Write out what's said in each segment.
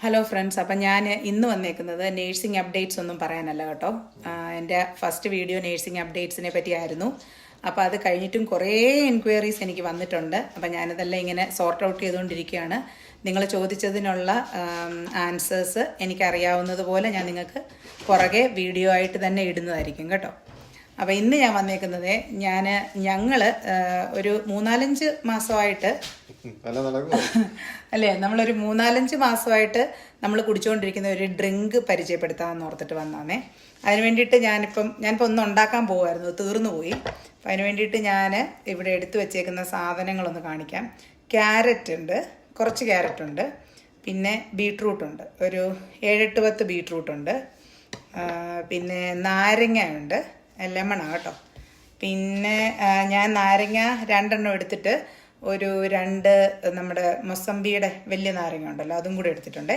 Hello friends, അപ്പം ഞാൻ ഇന്ന് വന്നേക്കുന്നത് നേഴ്സിംഗ് അപ്ഡേറ്റ്സ് ഒന്നും പറയാനല്ല കേട്ടോ. എൻ്റെ ഫസ്റ്റ് വീഡിയോ നേഴ്സിംഗ് അപ്ഡേറ്റ്സിനെ പറ്റിയായിരുന്നു. അപ്പോൾ അത് കഴിഞ്ഞിട്ടും കുറേ എൻക്വയറീസ് എനിക്ക് വന്നിട്ടുണ്ട്. അപ്പം ഞാനതെല്ലാം ഇങ്ങനെ സോർട്ട് ഔട്ട് ചെയ്തുകൊണ്ടിരിക്കുകയാണ്. നിങ്ങൾ ചോദിച്ചതിനുള്ള ആൻസേഴ്സ് എനിക്കറിയാവുന്നതുപോലെ ഞാൻ നിങ്ങൾക്ക് പുറകെ വീഡിയോ ആയിട്ട് തന്നെ ഇടുന്നതായിരിക്കും കേട്ടോ. അപ്പോൾ ഇന്ന് ഞാൻ വന്നേക്കുന്നത് ഞങ്ങൾ ഒരു 3-4 മാസമായിട്ട് അല്ലേ, നമ്മളൊരു 3-4 മാസമായിട്ട് നമ്മൾ കുടിച്ചുകൊണ്ടിരിക്കുന്ന ഒരു ഡ്രിങ്ക് പരിചയപ്പെടുത്താമെന്ന് ഓർത്തിട്ട് വന്നാന്നേ. അതിന് വേണ്ടിയിട്ട് ഞാനിപ്പോൾ ഒന്ന് ഉണ്ടാക്കാൻ പോകുമായിരുന്നു, തീർന്നു പോയി. അപ്പം അതിന് വേണ്ടിയിട്ട് ഞാൻ ഇവിടെ എടുത്തു വെച്ചേക്കുന്ന സാധനങ്ങളൊന്ന് കാണിക്കാം. ക്യാരറ്റ് ഉണ്ട്, കുറച്ച് ക്യാരറ്റ് ഉണ്ട്, പിന്നെ ബീട്രൂട്ട് ഉണ്ട്, ഒരു 7-8 ബീട്രൂട്ട് ഉണ്ട്, പിന്നെ നാരങ്ങ ഉണ്ട്, ലെമണാണ് കേട്ടോ. പിന്നെ ഞാൻ നാരങ്ങ 2 എടുത്തിട്ട് ഒരു 2 നമ്മുടെ മൊസമ്പിയുടെ വലിയ നാരങ്ങ ഉണ്ടല്ലോ, അതും കൂടി എടുത്തിട്ടുണ്ട്.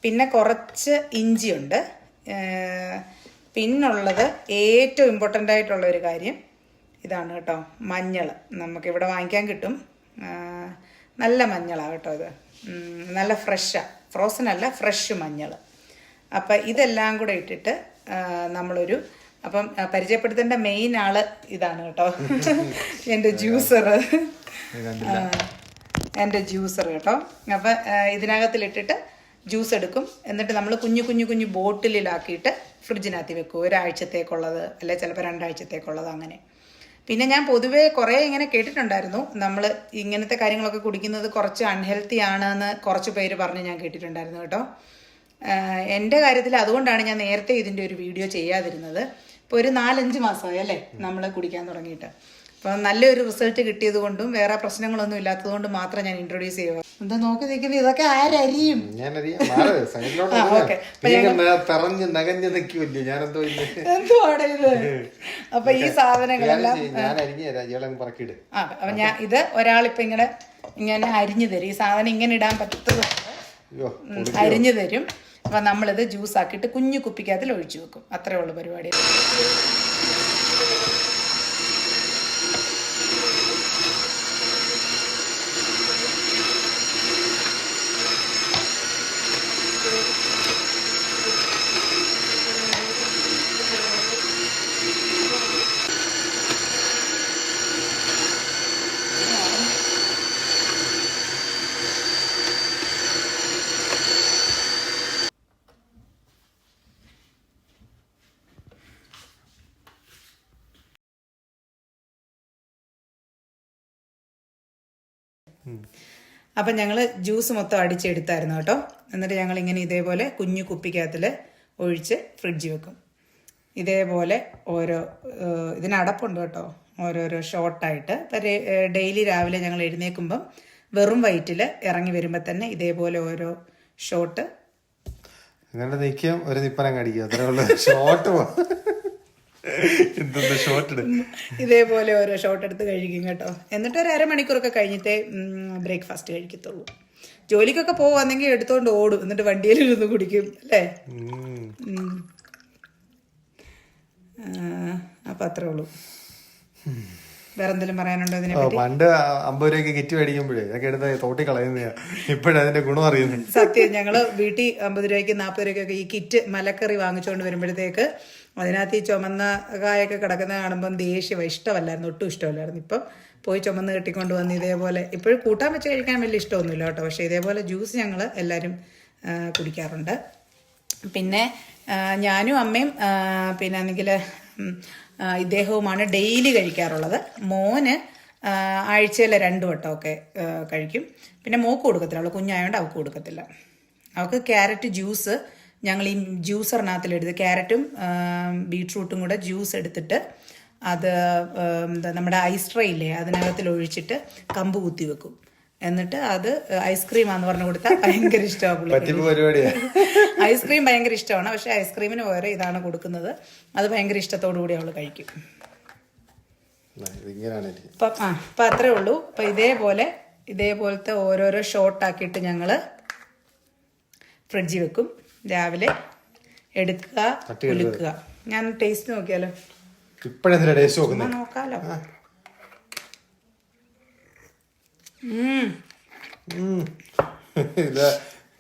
പിന്നെ കുറച്ച് ഇഞ്ചിയുണ്ട്. പിന്നുള്ളത് ഏറ്റവും ഇമ്പോർട്ടൻ്റ് ആയിട്ടുള്ള ഒരു കാര്യം ഇതാണ് കേട്ടോ, മഞ്ഞൾ. നമുക്കിവിടെ വാങ്ങിക്കാൻ കിട്ടും, നല്ല മഞ്ഞളാണ് കേട്ടോ. ഇത് നല്ല ഫ്രഷാണ്, ഫ്രോസൺ അല്ല, ഫ്രഷ് മഞ്ഞൾ. അപ്പം ഇതെല്ലാം കൂടെ ഇട്ടിട്ട് അപ്പം പരിചയപ്പെടുത്തേണ്ട മെയിൻ ആള് ഇതാണ് കേട്ടോ, എൻ്റെ ജ്യൂസർ കേട്ടോ. അപ്പം ഇതിനകത്തിലിട്ടിട്ട് ജ്യൂസ് എടുക്കും. എന്നിട്ട് നമ്മൾ കുഞ്ഞു ബോട്ടിലാക്കിയിട്ട് ഫ്രിഡ്ജിനകത്ത് വെക്കും, ഒരാഴ്ചത്തേക്കുള്ളത്, അല്ലെ ചിലപ്പോൾ 2 ആഴ്ചത്തേക്കുള്ളത് അങ്ങനെ. പിന്നെ ഞാൻ പൊതുവേ കുറേ ഇങ്ങനെ കേട്ടിട്ടുണ്ടായിരുന്നു, നമ്മൾ ഇങ്ങനത്തെ കാര്യങ്ങളൊക്കെ കുടിക്കുന്നത് കുറച്ച് അൺഹെൽത്തി ആണെന്ന് കുറച്ച് പേര് പറഞ്ഞ് ഞാൻ കേട്ടിട്ടുണ്ടായിരുന്നു കേട്ടോ. എൻ്റെ കാര്യത്തിൽ അതുകൊണ്ടാണ് ഞാൻ നേരത്തെ ഇതിൻ്റെ ഒരു വീഡിയോ ചെയ്യാതിരുന്നത്. ഇപ്പോൾ ഒരു 4-5 മാസമായി അല്ലേ നമ്മൾ കുടിക്കാൻ തുടങ്ങിയിട്ട്. അപ്പം നല്ലൊരു റിസൾട്ട് കിട്ടിയത് കൊണ്ടും വേറെ പ്രശ്നങ്ങളൊന്നും ഇല്ലാത്തത് കൊണ്ട് മാത്രം ഞാൻ ഇൻട്രൊഡ്യൂസ് ചെയ്യുക. എന്താ നോക്കി നിൽക്കുന്നത്, ഇതൊക്കെ ആരരിയും? എന്തുവാണ് ഇത്? അപ്പൊ ഈ സാധനങ്ങളെല്ലാം അപ്പൊ ഞാൻ ഇത് ഒരാളിപ്പോ ഇങ്ങനെ അരിഞ്ഞു തരും. ഈ സാധനം ഇങ്ങനെ ഇടാൻ പറ്റത്തത് അരിഞ്ഞു തരും. അപ്പം നമ്മളിത് ജ്യൂസ് ആക്കിയിട്ട് കുഞ്ഞു കുപ്പിക്കകത്തിൽ ഒഴിച്ചു വെക്കും. അത്രേ ഉള്ളൂ പരിപാടി. അപ്പം ഞങ്ങൾ ജ്യൂസ് മൊത്തം അടിച്ചെടുത്തായിരുന്നു കേട്ടോ. എന്നിട്ട് ഞങ്ങൾ ഇങ്ങനെ ഇതേപോലെ കുഞ്ഞു കുപ്പിക്കകത്തിൽ ഒഴിച്ച് ഫ്രിഡ്ജിൽ വെക്കും. ഇതേപോലെ ഇതിനടപ്പുണ്ട് കേട്ടോ, ഓരോരോ ഷോട്ടായിട്ട്. ഇപ്പം ഡെയിലി രാവിലെ ഞങ്ങൾ എഴുന്നേൽക്കുമ്പം വെറും വയറ്റിൽ ഇറങ്ങി വരുമ്പോൾ തന്നെ ഇതേപോലെ ഓരോ ഷോട്ട് ഇതേപോലെ ഓരോ ഷോട്ട് എടുത്ത് കഴിക്കും കേട്ടോ. എന്നിട്ട് ഒരു 1/2 മണിക്കൂറൊക്കെ കഴിഞ്ഞിട്ടേ ബ്രേക്ക്ഫാസ്റ്റ് കഴിക്കത്തുള്ളൂ. ജോലിക്കൊക്കെ പോവാന്നെങ്കിൽ എടുത്തോണ്ട് ഓടും, എന്നിട്ട് വണ്ടിയിലിരുന്ന് കുടിക്കും അല്ലേ. അപ്പൊ അത്രേ ഉള്ളൂ. വേറെ എന്തെങ്കിലും പറയാനുണ്ടോ ഇതിനെ പറ്റി? പണ്ട് 50 രൂപയ്ക്ക് കിറ്റ് മേടിക്കുമ്പോഴേ ഇതൊക്കെ എടുത്ത് തോട്ടി കളയുന്ന ഇപ്പോഴതിന്റെ ഗുണം അറിയുന്നു. സത്യം, ഞങ്ങള് വീട്ടിൽ 50 രൂപയ്ക്ക് 40 രൂപയ്ക്കൊക്കെ ഈ കിറ്റ് മലക്കറി വാങ്ങിച്ചുകൊണ്ട് വരുമ്പോഴത്തേക്ക് അതിനകത്ത് ഈ ചുമന്ന കായൊക്കെ കിടക്കുന്ന കാണുമ്പം ദേഷ്യം, ഇഷ്ടമല്ലായിരുന്നു, ഒട്ടും ഇഷ്ടമല്ലായിരുന്നു. ഇപ്പം പോയി ചുമന്ന് കെട്ടിക്കൊണ്ട് വന്ന് ഇതേപോലെ ഇപ്പോഴും കൂട്ടാൻ വെച്ച് കഴിക്കാൻ വലിയ ഇഷ്ടമൊന്നുമില്ല കേട്ടോ. പക്ഷേ ഇതേപോലെ ജ്യൂസ് ഞങ്ങൾ എല്ലാവരും കുടിക്കാറുണ്ട്. പിന്നെ ഞാനും അമ്മയും പിന്നെ ആണെങ്കിൽ ഇദ്ദേഹവുമാണ് ഡെയിലി കഴിക്കാറുള്ളത്. മോന് ആഴ്ചയിൽ 2 വട്ടമൊക്കെ കഴിക്കും. പിന്നെ മോക്ക് കൊടുക്കത്തില്ല, അവൾ കുഞ്ഞായതുകൊണ്ട് അവൾക്ക് കൊടുക്കത്തില്ല. അവൾക്ക് ക്യാരറ്റ് ജ്യൂസ് ഞങ്ങൾ ഈ ജ്യൂസറിനകത്തിലെടുത്ത് ക്യാരറ്റും ബീട്രൂട്ടും കൂടെ ജ്യൂസ് എടുത്തിട്ട് അത് നമ്മുടെ ഐസ് ട്രേ ഇല്ലേ അതിനകത്തിൽ ഒഴിച്ചിട്ട് കമ്പ് കുത്തി വെക്കും. എന്നിട്ട് അത് ഐസ്ക്രീമാന്ന് പറഞ്ഞു കൊടുത്താൽ ഭയങ്കര ഇഷ്ടമാണ്. ഐസ്ക്രീം ഭയങ്കര ഇഷ്ടമാണ്, പക്ഷെ ഐസ്ക്രീമിന് പകരം ഇതാണ് കൊടുക്കുന്നത്. അത് ഭയങ്കര ഇഷ്ടത്തോടു കൂടി അവള് കഴിക്കും. അപ്പം അത്രേ ഉള്ളൂ. അപ്പം ഇതേപോലത്തെ ഓരോരോ ഷോട്ടാക്കിയിട്ട് ഞങ്ങള് ഫ്രിഡ്ജിൽ വെക്കും. രാവിലെ എടുക്കുക, കുലുക്കുക. ഞാൻ ടേസ്റ്റ് നോക്കിയാലോ? നോക്കാലോ.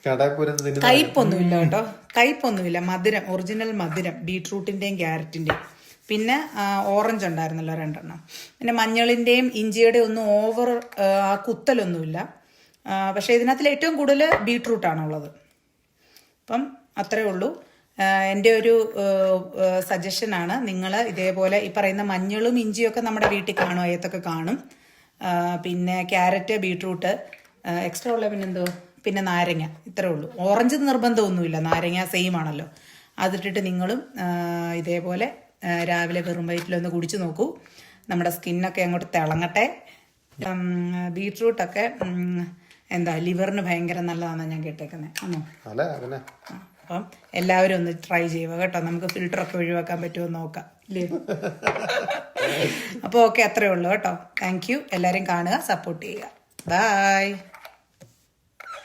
കടപ്പുരത്ത് തിന്നുന്ന കയ്പൊന്നുമില്ല കേട്ടോ, കയ്പൊന്നുമില്ല. മധുരം, ഒറിജിനൽ മധുരം, ബീട്രൂട്ടിന്റെയും ക്യാരറ്റിന്റെയും. പിന്നെ ഓറഞ്ച് ഉണ്ടായിരുന്നല്ലോ 2 പിന്നെ മഞ്ഞളിന്റെയും ഇഞ്ചിയുടെയും ഒന്നും ഓവർ ആ കുത്തലൊന്നുമില്ല. പക്ഷെ ഇതിനകത്തിൽ ഏറ്റവും കൂടുതൽ ബീട്രൂട്ടാണുള്ളത്. അപ്പം അത്രേ ഉള്ളൂ. എൻ്റെ ഒരു സജഷനാണ്. നിങ്ങൾ ഇതേപോലെ ഈ പറയുന്ന മഞ്ഞളും ഇഞ്ചിയൊക്കെ നമ്മുടെ വീട്ടിൽ കാണും, അയത്തൊക്കെ കാണും. പിന്നെ ക്യാരറ്റ്, ബീട്രൂട്ട്, എക്സ്ട്രാ ഉള്ള പിന്നെന്തോ, പിന്നെ നാരങ്ങ, ഇത്രേ ഉള്ളൂ. ഓറഞ്ച് നിർബന്ധമൊന്നുമില്ല, നാരങ്ങ സെയിം ആണല്ലോ. അതിട്ടിട്ട് നിങ്ങളും ഇതേപോലെ രാവിലെ വെറും വയറ്റിലൊന്ന് കുടിച്ചു നോക്കൂ. നമ്മുടെ സ്കിന്നൊക്കെ അങ്ങോട്ട് തിളങ്ങട്ടെ. ബീട്രൂട്ടൊക്കെ എന്താ ലിവറിന് ഭയങ്കര നല്ലതാണെന്ന് ഞാൻ കേട്ടേക്കുന്നത്. ആണോ? അപ്പം എല്ലാവരും ഒന്ന് ട്രൈ ചെയ്യുക കേട്ടോ. നമുക്ക് ഫിൽറ്ററൊക്കെ ഒഴിവാക്കാൻ പറ്റുമോ നോക്കാം, ഇല്ലേ? അപ്പോൾ ഓക്കെ, അത്രേ ഉള്ളൂ കേട്ടോ. Thank you. എല്ലാവരും കാണുക, സപ്പോർട്ട് ചെയ്യുക. ബൈ.